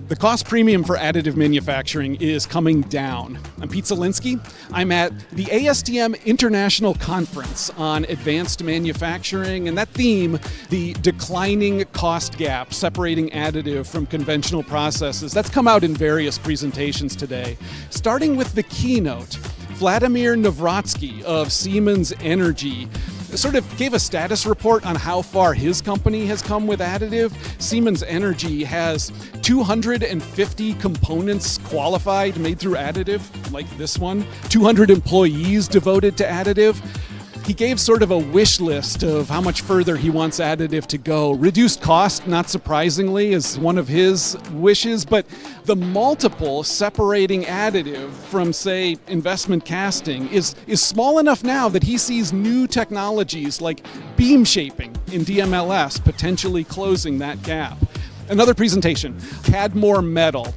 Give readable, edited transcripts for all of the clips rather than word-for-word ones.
The cost premium for additive manufacturing is coming down. I'm Pete Zelinski. I'm at the ASTM International Conference on advanced manufacturing, and that theme, the declining cost gap separating additive from conventional processes, that's come out in various presentations today. Starting with the keynote, Vladimir Navratsky of Siemens Energy sort of gave a status report on how far his company has come with additive. Siemens Energy has 250 components qualified, made through additive, like this one, 200 employees devoted to additive. He gave sort of a wish list of how much further he wants additive to go. Reduced cost, not surprisingly, is one of his wishes, but the multiple separating additive from, say, investment casting is small enough now that he sees new technologies like beam shaping in DMLS potentially closing that gap. Another presentation, Cadmore Metal.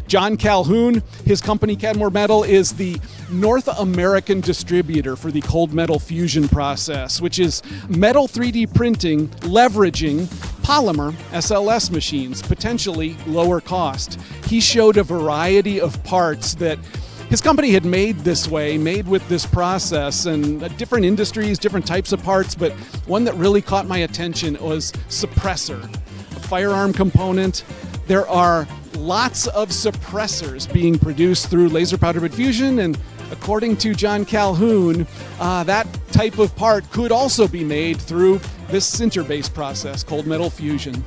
John Calhoun, his company Cadmore Metal, is the North American distributor for the cold metal fusion process, which is metal 3D printing leveraging polymer SLS machines, potentially lower cost. He showed a variety of parts that his company had made this way, made with this process, and different industries, different types of parts, but one that really caught my attention was suppressor, a firearm component. There are lots of suppressors being produced through laser powder bed fusion, and according to John Calhoun, that type of part could also be made through this sinter-based process, cold metal fusion.